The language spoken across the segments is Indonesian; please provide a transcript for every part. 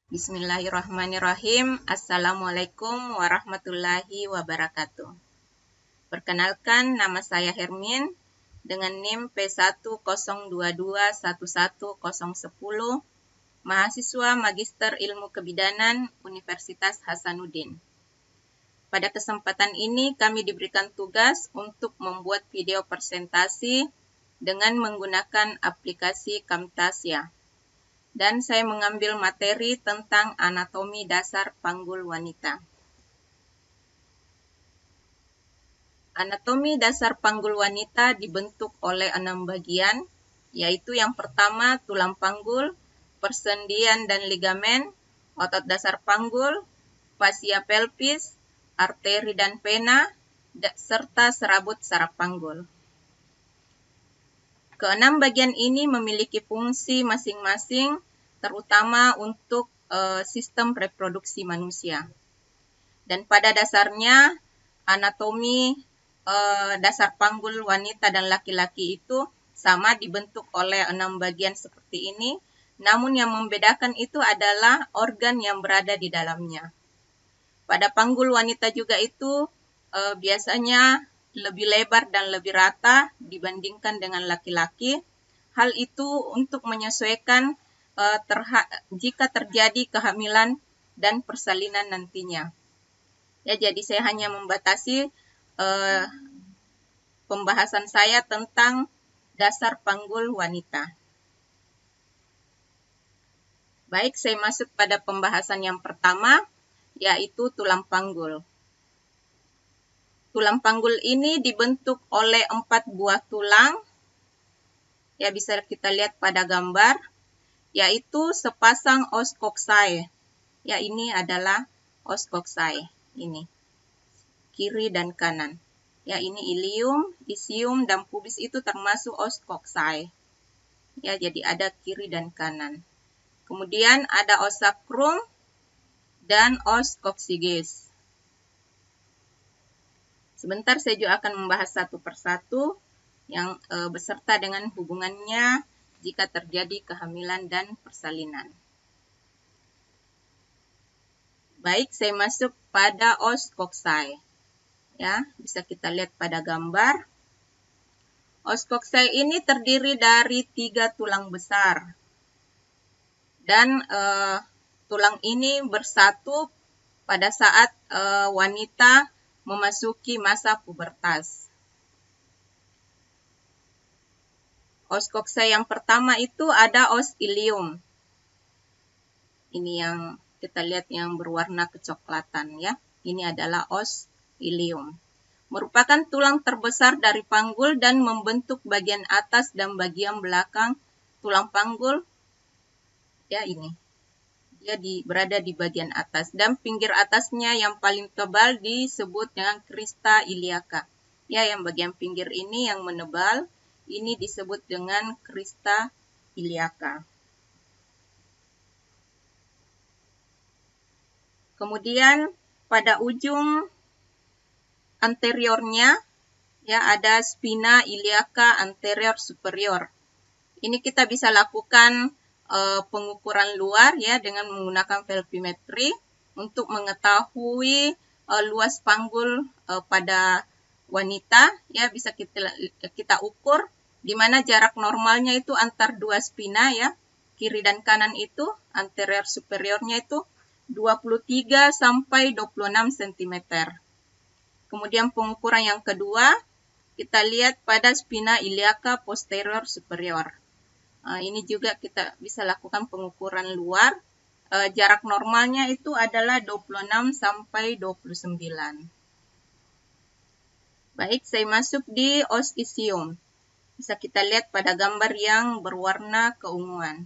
Bismillahirrahmanirrahim. Assalamualaikum warahmatullahi wabarakatuh. Perkenalkan, nama saya Hermin dengan NIM P102211010, mahasiswa Magister Ilmu Kebidanan Universitas Hasanuddin. Pada kesempatan ini kami diberikan tugas untuk membuat video presentasi dengan menggunakan aplikasi Camtasia. Dan saya mengambil materi tentang anatomi dasar panggul wanita. Anatomi dasar panggul wanita dibentuk oleh 6 bagian, yaitu yang pertama tulang panggul, persendian dan ligamen, otot dasar panggul, fascia pelvis, arteri dan vena, serta serabut saraf panggul. Keenam bagian ini memiliki fungsi masing-masing, terutama untuk sistem reproduksi manusia. Dan pada dasarnya, anatomi dasar panggul wanita dan laki-laki itu sama dibentuk oleh 6 bagian seperti ini, namun yang membedakan itu adalah organ yang berada di dalamnya. Pada panggul wanita juga itu biasanya lebih lebar dan lebih rata dibandingkan dengan laki-laki. Hal itu untuk menyesuaikan jika terjadi kehamilan dan persalinan nantinya. Ya, jadi saya hanya membatasi pembahasan saya tentang dasar panggul wanita. Baik, saya masuk pada pembahasan yang pertama, yaitu tulang panggul. Tulang panggul ini dibentuk oleh 4 buah tulang, ya bisa kita lihat pada gambar, yaitu sepasang os coxae. Ya, ini adalah os coxae, ini, kiri dan kanan. Ya, ini ilium, isium, dan pubis itu termasuk os coxae. Ya, jadi ada kiri dan kanan. Kemudian ada os sacrum dan os coccygeus. Sebentar saya juga akan membahas satu persatu yang beserta dengan hubungannya jika terjadi kehamilan dan persalinan. Baik, saya masuk pada os coxae. Ya, bisa kita lihat pada gambar. Os coxae ini terdiri dari 3 tulang besar. Dan tulang ini bersatu pada saat wanita memasuki masa pubertas. Os coxae yang pertama itu ada os ilium. Ini yang kita lihat yang berwarna kecoklatan ya. Ini adalah os ilium. Merupakan tulang terbesar dari panggul dan membentuk bagian atas dan bagian belakang tulang panggul. Ya, ini. Dia berada di bagian atas dan pinggir atasnya yang paling tebal disebut dengan crista iliaca. Ya, yang bagian pinggir ini yang menebal, ini disebut dengan crista iliaca. Kemudian pada ujung anteriornya ya ada spina iliaca anterior superior. Ini kita bisa lakukan pengukuran luar ya dengan menggunakan velvimetri untuk mengetahui luas panggul pada wanita ya, bisa kita ukur di mana jarak normalnya itu antar 2 spina ya, kiri dan kanan itu anterior superiornya itu 23 sampai 26 cm. Kemudian pengukuran yang kedua kita lihat pada spina iliaca posterior superior. Ini juga kita bisa lakukan pengukuran luar. Jarak normalnya itu adalah 26 sampai 29. Baik, saya masuk di os isium. Bisa kita lihat pada gambar yang berwarna keunguan.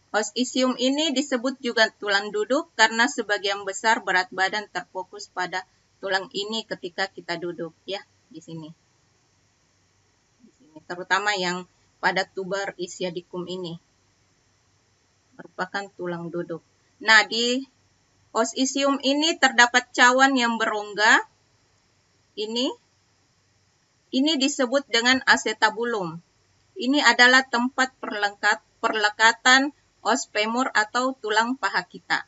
Os isium ini disebut juga tulang duduk karena sebagian besar berat badan terfokus pada tulang ini ketika kita duduk ya, di sini. Terutama yang pada tuber ischiadicum ini merupakan tulang duduk. Nah, di os isium ini terdapat cawan yang berongga. Ini disebut dengan acetabulum. Ini adalah tempat perlekatan os femur atau tulang paha kita.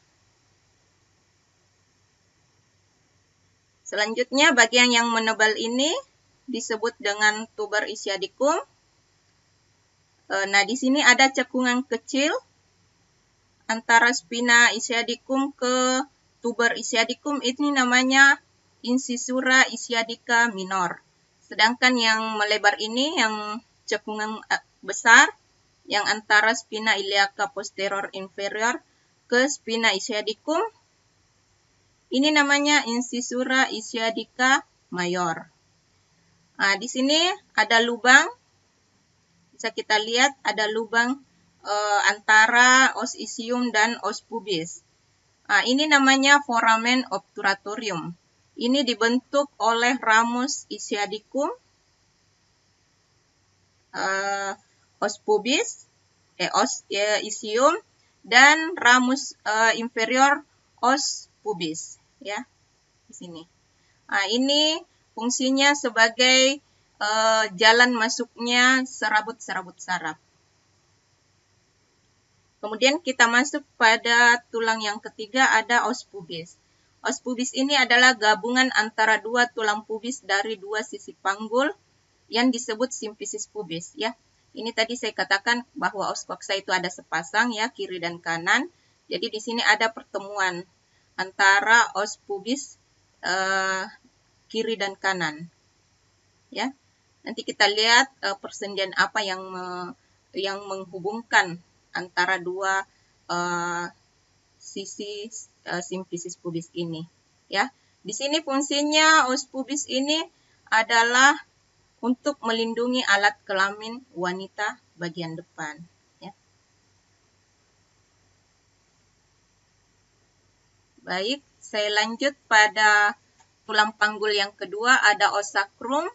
Selanjutnya bagian yang menebal ini disebut dengan tuber ischiadicum. Nah, di sini ada cekungan kecil antara spina ischiadicum ke tuber ischiadicum, ini namanya incisura ischiadica minor. Sedangkan yang melebar ini, yang cekungan besar, yang antara spina iliaca posterior inferior ke spina ischiadicum, ini namanya incisura ischiadica mayor. Nah, di sini ada lubang, bisa kita lihat ada lubang antara os ischium dan os pubis. Nah, ini namanya foramen obturatorium. Ini dibentuk oleh ramus ischiadicum, os pubis, os ischium, dan ramus inferior os pubis, ya, di sini. Nah, ini fungsinya sebagai jalan masuknya serabut-serabut saraf. Kemudian kita masuk pada tulang yang ketiga, ada os pubis. Os pubis ini adalah gabungan antara dua tulang pubis dari dua sisi panggul yang disebut simfisis pubis, ya. Ini tadi saya katakan bahwa os coxa itu ada sepasang, ya, kiri dan kanan. Jadi di sini ada pertemuan antara os pubis kiri dan kanan, ya. Nanti kita lihat persendian apa yang menghubungkan antara dua sisi simfisis pubis ini, ya. Di sini fungsinya os pubis ini adalah untuk melindungi alat kelamin wanita bagian depan, ya. Baik, saya lanjut pada tulang panggul yang kedua, ada os sacrum.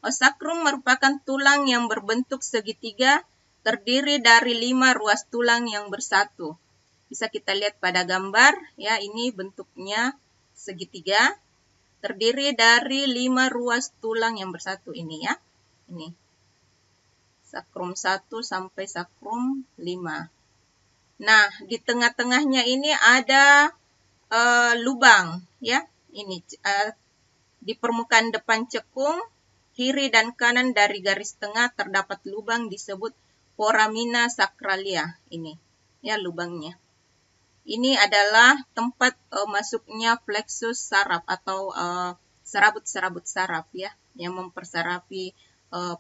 Os sacrum merupakan tulang yang berbentuk segitiga, terdiri dari 5 ruas tulang yang bersatu. Bisa kita lihat pada gambar, ya, ini bentuknya segitiga, terdiri dari 5 ruas tulang yang bersatu ini, ya. Ini. Sacrum 1 sampai sacrum 5. Nah, di tengah-tengahnya ini ada lubang, ya. Ini di permukaan depan cekung, kiri dan kanan dari garis tengah terdapat lubang disebut foramina sacralia, ini, ya, lubangnya. Ini adalah tempat masuknya plexus saraf atau serabut-serabut saraf, ya, yang mempersarafi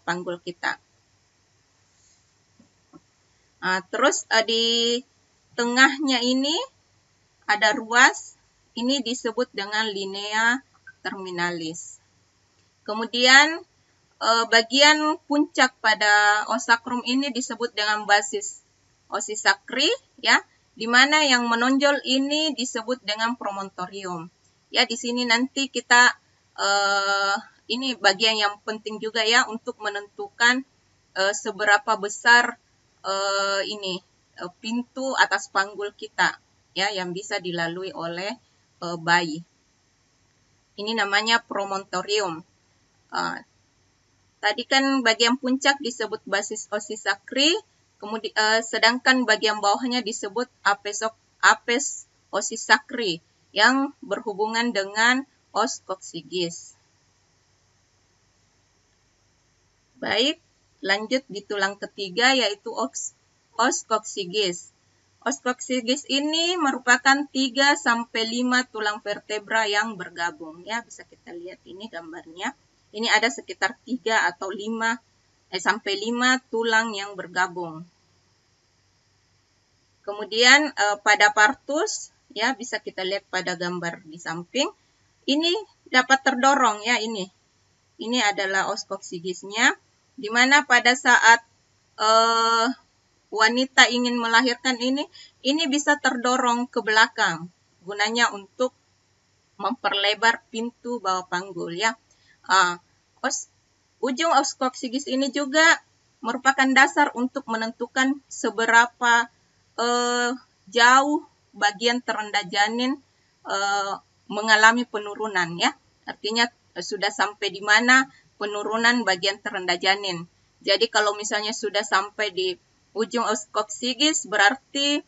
panggul kita. Terus di tengahnya ini ada ruas, ini disebut dengan linea terminalis. Kemudian bagian puncak pada os sacrum ini disebut dengan basis osi sacri, ya, di mana yang menonjol ini disebut dengan promontorium. Ya, di sini nanti kita ini bagian yang penting juga, ya, untuk menentukan seberapa besar pintu atas panggul kita, ya, yang bisa dilalui oleh bayi. Ini namanya promontorium. Tadi kan bagian puncak disebut basis osi sacri, kemudian sedangkan bagian bawahnya disebut apes osi sacri yang berhubungan dengan os coccygeus. Baik, lanjut di tulang ketiga, yaitu os coccygeus. Os coccygeus ini merupakan 3 sampai 5 tulang vertebra yang bergabung, ya. Bisa kita lihat ini gambarnya. Ini ada sekitar 3 atau 5 sampai 5 tulang yang bergabung. Kemudian pada partus, ya, bisa kita lihat pada gambar di samping. Ini dapat terdorong, ya, ini. Ini adalah os coccygeusnya, di mana pada saat wanita ingin melahirkan ini bisa terdorong ke belakang, gunanya untuk memperlebar pintu bawah panggul, ya. Ujung os coccygeus ini juga merupakan dasar untuk menentukan seberapa jauh bagian terendah janin mengalami penurunan, ya. Artinya sudah sampai di mana penurunan bagian terendah janin. Jadi kalau misalnya sudah sampai di ujung koksigis berarti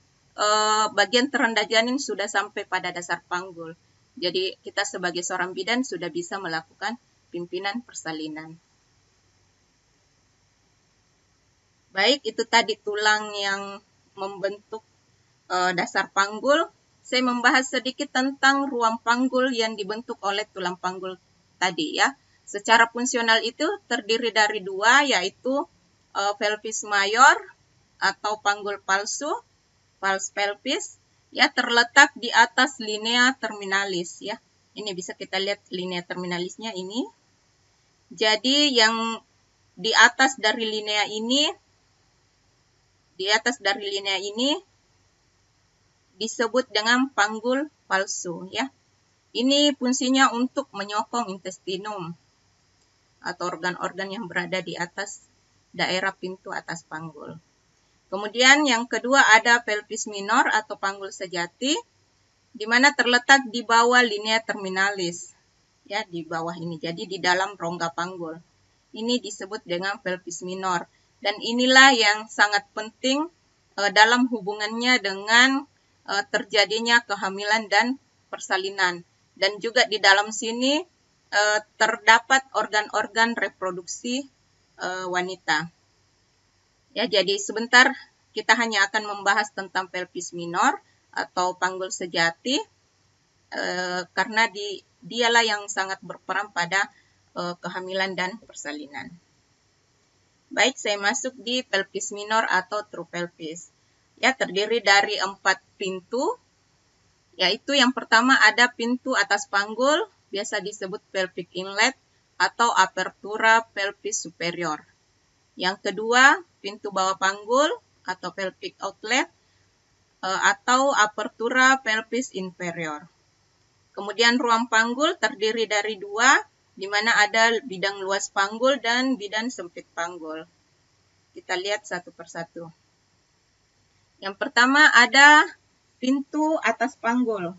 bagian terendah janin sudah sampai pada dasar panggul. Jadi kita sebagai seorang bidan sudah bisa melakukan pimpinan persalinan. Baik, itu tadi tulang yang membentuk dasar panggul. Saya membahas sedikit tentang ruang panggul yang dibentuk oleh tulang panggul tadi ya. Secara fungsional itu terdiri dari dua, yaitu pelvis mayor atau panggul palsu, pars pelvis, ya, terletak di atas linea terminalis ya. Ini bisa kita lihat linea terminalisnya ini. Jadi yang di atas dari linea ini, disebut dengan panggul palsu ya. Ini fungsinya untuk menyokong intestinum atau organ-organ yang berada di atas daerah pintu atas panggul. Kemudian yang kedua ada pelvis minor atau panggul sejati, di mana terletak di bawah linea terminalis ya, di bawah ini. Jadi di dalam rongga panggul. Ini disebut dengan pelvis minor, dan inilah yang sangat penting dalam hubungannya dengan terjadinya kehamilan dan persalinan. Dan juga di dalam sini terdapat organ-organ reproduksi wanita. Ya, jadi sebentar kita hanya akan membahas tentang pelvis minor atau panggul sejati karena dialah yang sangat berperan pada kehamilan dan persalinan. Baik, saya masuk di pelvis minor atau true pelvis. Ya, terdiri dari 4 pintu, yaitu yang pertama ada pintu atas panggul, biasa disebut pelvic inlet atau apertura pelvis superior. Yang kedua, pintu bawah panggul atau pelvic outlet atau apertura pelvis inferior. Kemudian ruang panggul terdiri dari 2, di mana ada bidang luas panggul dan bidang sempit panggul. Kita lihat satu persatu. Yang pertama ada pintu atas panggul.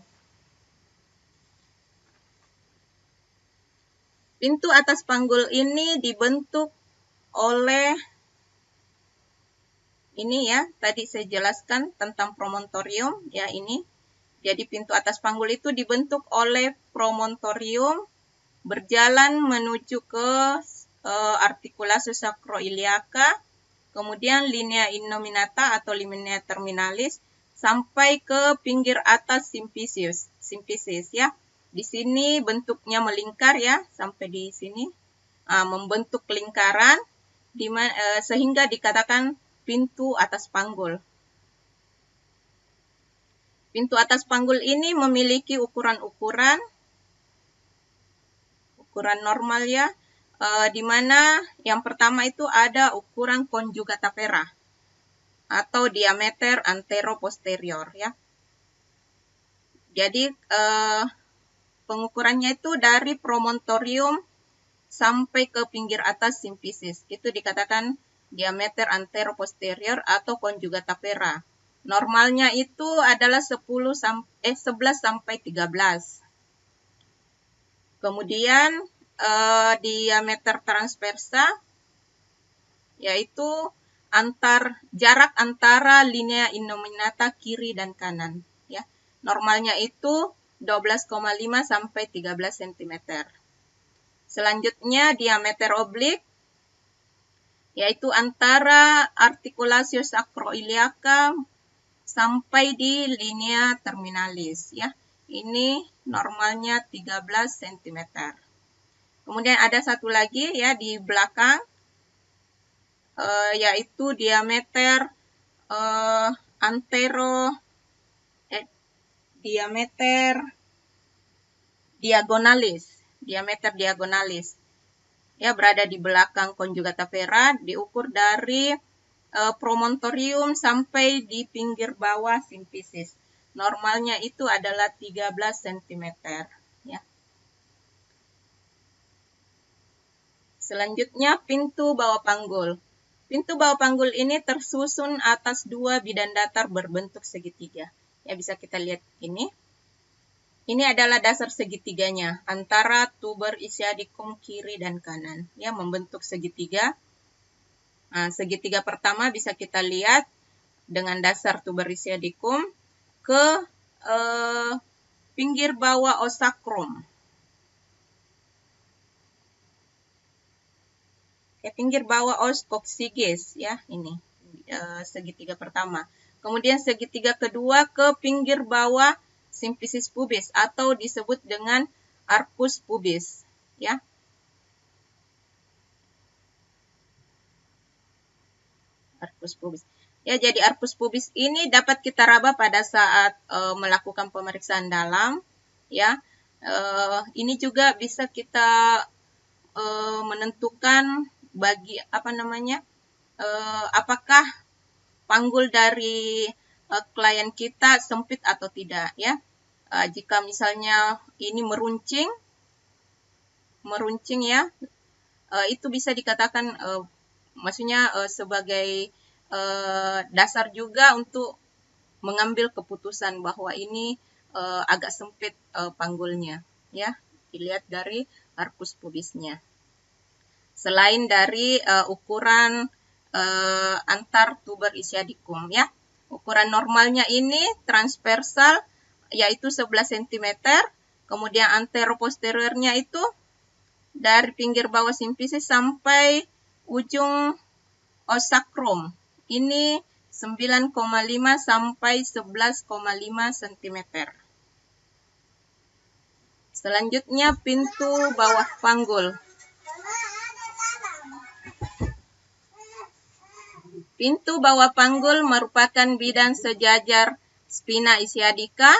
Pintu atas panggul ini dibentuk oleh ini ya, tadi saya jelaskan tentang promontorium ya ini. Jadi pintu atas panggul itu dibentuk oleh promontorium berjalan menuju ke artikulasi sacroiliaca, kemudian linea innominata atau linea terminalis sampai ke pinggir atas simfisis ya. Di sini bentuknya melingkar ya, sampai di sini membentuk lingkaran sehingga dikatakan pintu atas panggul. Pintu atas panggul ini memiliki ukuran normal ya, di mana yang pertama itu ada ukuran conjugata pera atau diameter antero-posterior ya. Jadi pengukurannya itu dari promontorium sampai ke pinggir atas simfisis. Itu dikatakan diameter antero-posterior atau conjugata pera. Normalnya itu adalah 11 sampai 13. Kemudian diameter transversa yaitu jarak antara linea innominata kiri dan kanan ya. Normalnya itu 12,5 sampai 13 cm. Selanjutnya diameter oblik yaitu antara articulatio sacroiliaca sampai di linea terminalis ya. Ini normalnya 13 cm. Kemudian ada satu lagi ya di belakang yaitu diameter diameter diagonalis ya, berada di belakang conjugata pera, diukur dari promontorium sampai di pinggir bawah simfisis. Normalnya itu adalah 13 cm ya. Selanjutnya pintu bawah panggul. Pintu bawah panggul ini tersusun atas 2 bidang datar berbentuk segitiga. Ya, bisa kita lihat ini. Ini adalah dasar segitiganya antara tuber ischiadicum kiri dan kanan. Ya, membentuk segitiga. Nah, segitiga pertama bisa kita lihat dengan dasar tuber isiadikum ke pinggir bawah osakrum. Ke pinggir bawah os koksiges ya, ini segitiga pertama. Kemudian segitiga kedua ke pinggir bawah simplicis pubis atau disebut dengan arcus pubis ya. Arcus pubis. Ya, jadi arcus pubis ini dapat kita raba pada saat melakukan pemeriksaan dalam ya. Ini juga bisa kita menentukan bagi apakah panggul dari klien kita sempit atau tidak ya. Jika misalnya ini meruncing ya, itu bisa dikatakan maksudnya sebagai dasar juga untuk mengambil keputusan bahwa ini agak sempit panggulnya ya, dilihat dari arcus pubisnya. Selain dari ukuran antar tuber isiadikum ya. Ukuran normalnya ini transversal yaitu 11 cm, kemudian antero-posteriornya itu dari pinggir bawah simplicis sampai ujung osakrum. Ini 9,5 sampai 11,5 cm. Selanjutnya pintu bawah panggul. Pintu bawah panggul merupakan bidang sejajar spina isiadica.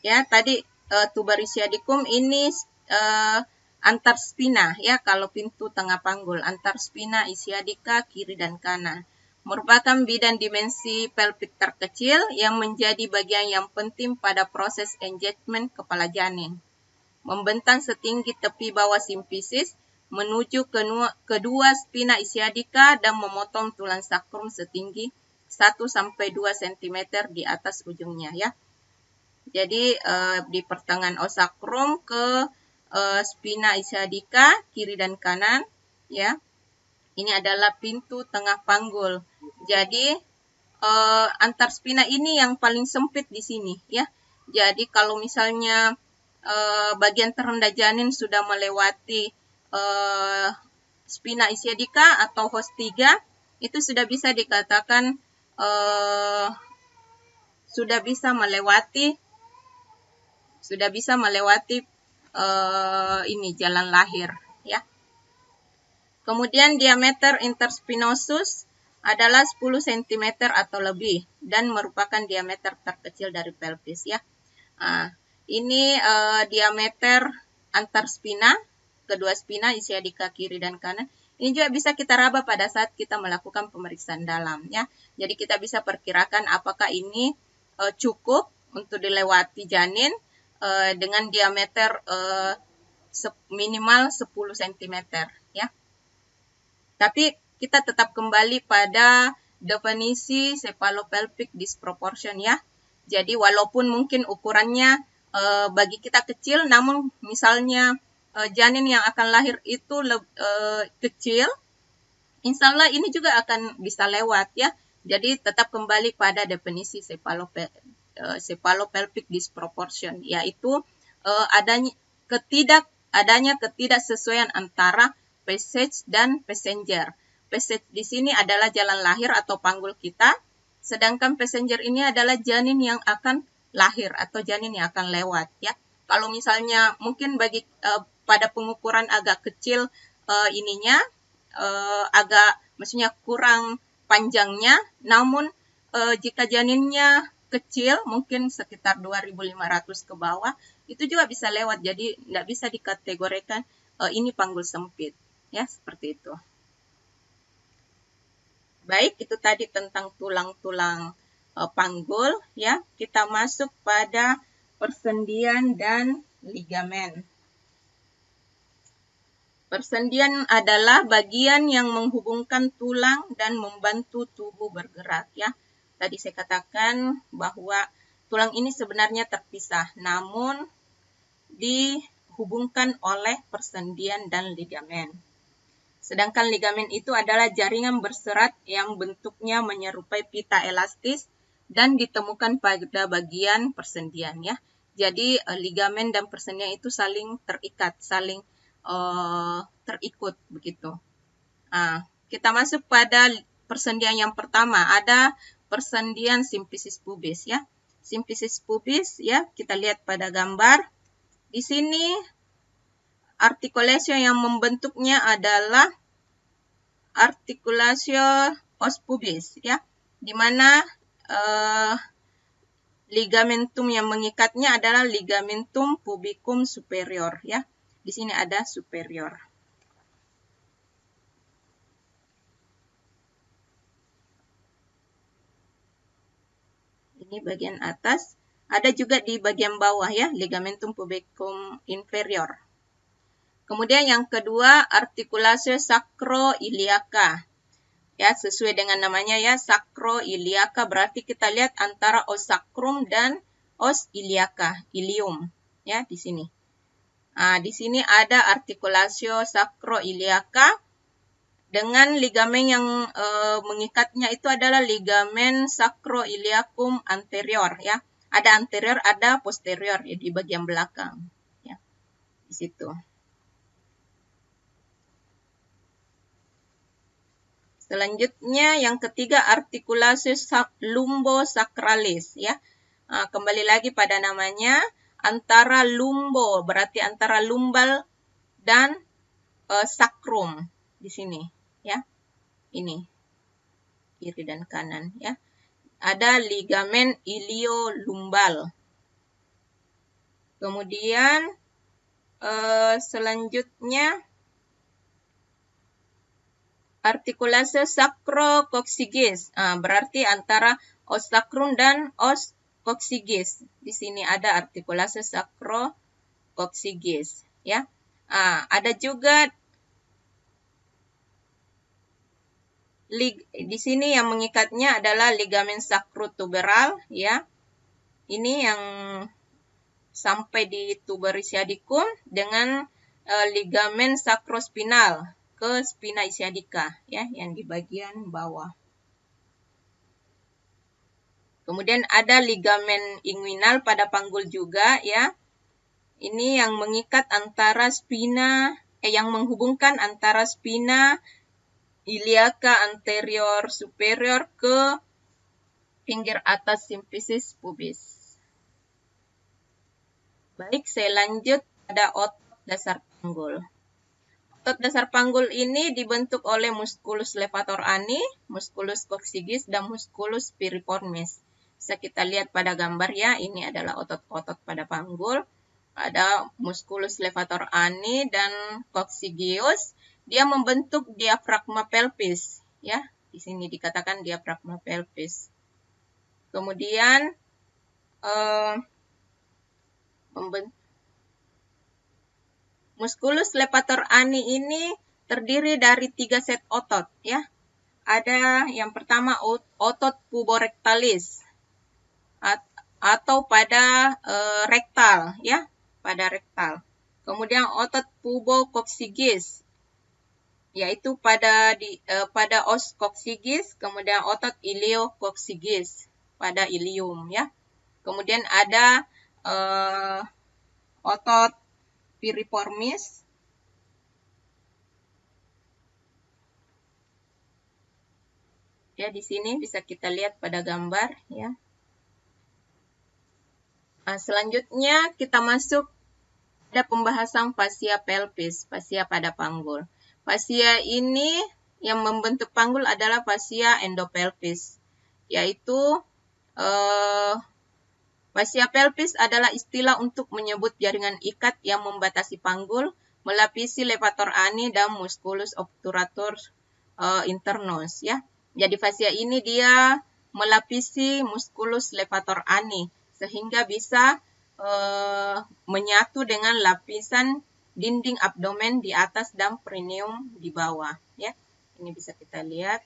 Ya, tadi tuber isiadikum ini antar spina ya, kalau pintu tengah panggul antar spina isiadica kiri dan kanan. Merupakan bidang dimensi pelvik terkecil yang menjadi bagian yang penting pada proses engagement kepala janin. Membentang setinggi tepi bawah simplicis menuju kedua spina isiadica dan memotong tulang sakrum setinggi 1-2 cm di atas ujungnya ya. Jadi di pertengahan osakrum ke spina isiadica kiri dan kanan ya. Ini adalah pintu tengah panggul. Jadi antar spina ini yang paling sempit di sini ya. Jadi kalau misalnya bagian terendah janin sudah melewati spina isiadica atau host 3, itu sudah bisa dikatakan sudah bisa melewati ini jalan lahir ya. Kemudian diameter interspinosus adalah 10 cm atau lebih dan merupakan diameter terkecil dari pelvis ya. Ini diameter antar spina, kedua spina isiadica kiri dan kanan. Ini juga bisa kita raba pada saat kita melakukan pemeriksaan dalam ya. Jadi kita bisa perkirakan apakah ini cukup untuk dilewati janin dengan diameter minimal 10 cm ya. Tapi kita tetap kembali pada definisi cephalopelvic disproportion ya. Jadi walaupun mungkin ukurannya bagi kita kecil, namun misalnya janin yang akan lahir itu kecil, insya Allah ini juga akan bisa lewat ya. Jadi tetap kembali pada definisi cephalopelvic disproportion, yaitu adanya ketidaksesuaian antara passage dan passenger. Passage di sini adalah jalan lahir atau panggul kita, sedangkan passenger ini adalah janin yang akan lahir atau janin yang akan lewat ya. Kalau misalnya mungkin pada pengukuran agak kecil maksudnya kurang panjangnya, namun jika janinnya kecil mungkin sekitar 2.500 ke bawah, itu juga bisa lewat. Jadi tidak bisa dikategorikan ini panggul sempit ya, seperti itu. Baik, itu tadi tentang tulang-tulang panggul ya. Kita masuk pada persendian dan ligamen. Persendian adalah bagian yang menghubungkan tulang dan membantu tubuh bergerak ya. Tadi saya katakan bahwa tulang ini sebenarnya terpisah, namun dihubungkan oleh persendian dan ligamen. Sedangkan ligamen itu adalah jaringan berserat yang bentuknya menyerupai pita elastis dan ditemukan pada bagian persendian ya. Jadi ligamen dan persendian itu saling terikat, saling terikut begitu. Nah, kita masuk pada persendian yang pertama, ada persendian simfisis pubis ya. Simfisis pubis ya, kita lihat pada gambar. Di sini artikulasi yang membentuknya adalah artikulasio os pubis ya, di mana ligamentum yang mengikatnya adalah ligamentum pubicum superior ya. Di sini ada superior. Ini bagian atas. Ada juga di bagian bawah ya, ligamentum pubicum inferior. Kemudian yang kedua, artikulasio sacroiliaca. Ya, sesuai dengan namanya ya, sacroiliaca berarti kita lihat antara os sacrum dan os iliaca, ilium ya di sini. Nah, di sini ada artikulasio sacroiliaca dengan ligamen yang mengikatnya itu adalah ligamen sacroiliacum anterior ya. Ada anterior, ada posterior ya, di bagian belakang ya. Di situ. Selanjutnya yang ketiga artikulasi lumbosacralis ya. Nah, kembali lagi pada namanya, antara lumbo berarti antara lumbal dan sacrum di sini ya. Ini kiri dan kanan ya. Ada ligamen iliolumbal. Kemudian selanjutnya artikulasi sacrococcygis, berarti antara os sacrum dan os coccygis. Di sini ada artikulasi sacrococcygis, ya. Ada juga di sini yang mengikatnya adalah ligamen sacrotuberal, ya. Ini yang sampai di tuber ischiadicum dengan ligamen sacrospinal ke spina ischiadica ya, yang di bagian bawah. Kemudian ada ligamen inguinal pada panggul juga ya. Ini yang mengikat antara spina yang menghubungkan antara spina iliaca anterior superior ke pinggir atas simfisis pubis. Baik, saya lanjut pada otot dasar panggul. Otot dasar panggul ini dibentuk oleh musculus levator ani, musculus coccygis, dan musculus piriformis. Bisa kita lihat pada gambar ya, ini adalah otot-otot pada panggul. Ada musculus levator ani dan coccygeus. Dia membentuk diafragma pelvis, ya. Di sini dikatakan diafragma pelvis. Kemudian musculus levator ani ini terdiri dari 3 set otot ya. Ada yang pertama otot puborectalis atau pada rektal ya, pada rektal. Kemudian otot pubococcygis yaitu pada os coccygis, kemudian otot iliococcygis pada ilium ya. Kemudian ada otot piriformis ya, di sini bisa kita lihat pada gambar ya. Selanjutnya kita masuk pada pembahasan fascia pelvis, fascia pada panggul. Fascia ini yang membentuk panggul adalah fascia endopelvis, yaitu fascia pelvis adalah istilah untuk menyebut jaringan ikat yang membatasi panggul, melapisi levator ani dan musculus obturator internus ya. Jadi fascia ini dia melapisi musculus levator ani sehingga bisa menyatu dengan lapisan dinding abdomen di atas dan perineum di bawah ya. Ini bisa kita lihat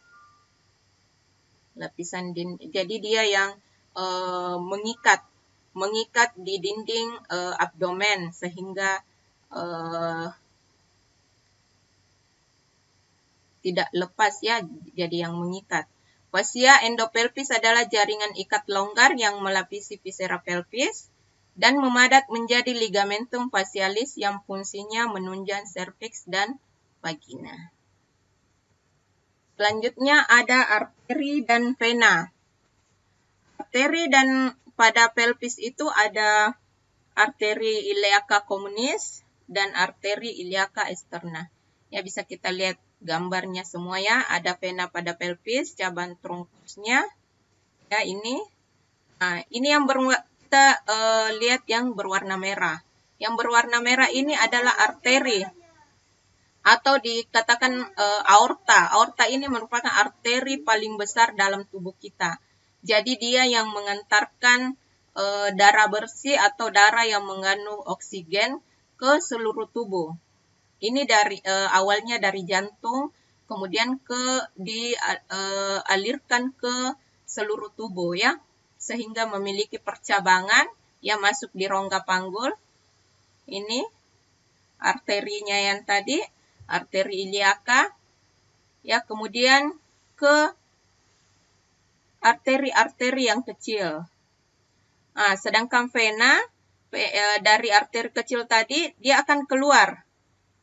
lapisan dinding. Jadi dia yang mengikat di dinding abdomen sehingga tidak lepas ya, jadi yang mengikat. Fascia endopelvis adalah jaringan ikat longgar yang melapisi viscera pelvis dan memadat menjadi ligamentum facialis yang fungsinya menunjang serviks dan vagina. Selanjutnya ada arteri dan vena. Arteri dan pada pelvis itu ada arteri iliaca communis dan arteri iliaca externa. Ya, bisa kita lihat gambarnya semua ya. Ada vena pada pelvis, cabang truncusnya. Ya, ini. Nah, ini yang kita lihat yang berwarna merah. Yang berwarna merah ini adalah arteri atau dikatakan aorta. Aorta ini merupakan arteri paling besar dalam tubuh kita. Jadi dia yang mengantarkan darah bersih atau darah yang mengandung oksigen ke seluruh tubuh. Ini dari awalnya dari jantung, kemudian dialirkan ke seluruh tubuh ya, sehingga memiliki percabangan yang masuk di rongga panggul. Ini arterinya yang tadi, arteri iliaca, ya, kemudian ke arteri-arteri yang kecil. Nah, sedangkan vena dari arteri kecil tadi dia akan keluar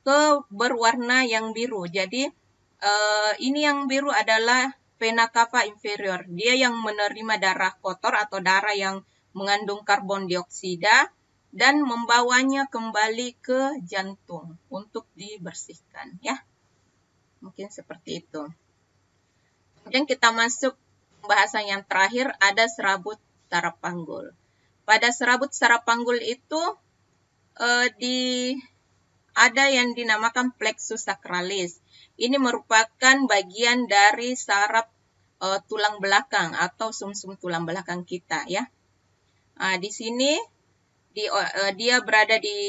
ke berwarna yang biru. Jadi ini yang biru adalah vena cava inferior. Dia yang menerima darah kotor atau darah yang mengandung karbon dioksida dan membawanya kembali ke jantung untuk dibersihkan ya. Mungkin seperti itu. Kemudian kita masuk pembahasan yang terakhir, ada serabut saraf panggul. Pada serabut saraf panggul itu ada yang dinamakan plexus sacralis. Ini merupakan bagian dari saraf tulang belakang atau sumsum tulang belakang kita ya. Nah, di sini dia berada di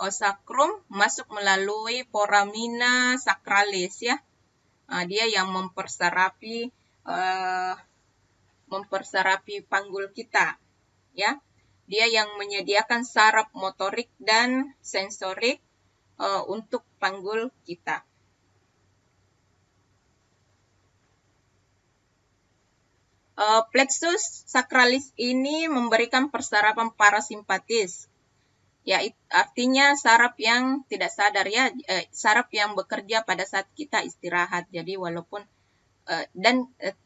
osakrum, masuk melalui foramina sacralis ya. Nah, dia yang mempersarapi panggul kita ya. Dia yang menyediakan saraf motorik dan sensorik untuk panggul kita. Plexus sacralis ini memberikan persarapan parasimpatis. Ya, artinya saraf yang tidak sadar ya, saraf yang bekerja pada saat kita istirahat. Jadi walaupun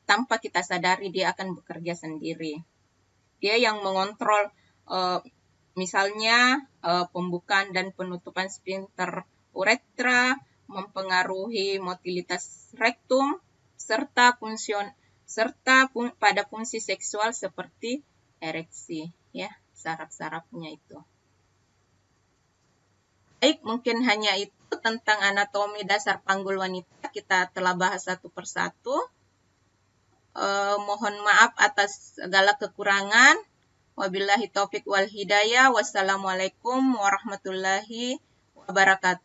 tanpa kita sadari dia akan bekerja sendiri. Dia yang mengontrol misalnya pembukaan dan penutupan sphincter uretra, mempengaruhi motilitas rektum, serta pada fungsi seksual seperti ereksi ya, saraf-sarafnya itu. Baik, mungkin hanya itu tentang anatomi dasar panggul wanita. Kita telah bahas satu persatu. Mohon maaf atas segala kekurangan. Wabillahi taufik wal hidayah. Wassalamualaikum warahmatullahi wabarakatuh.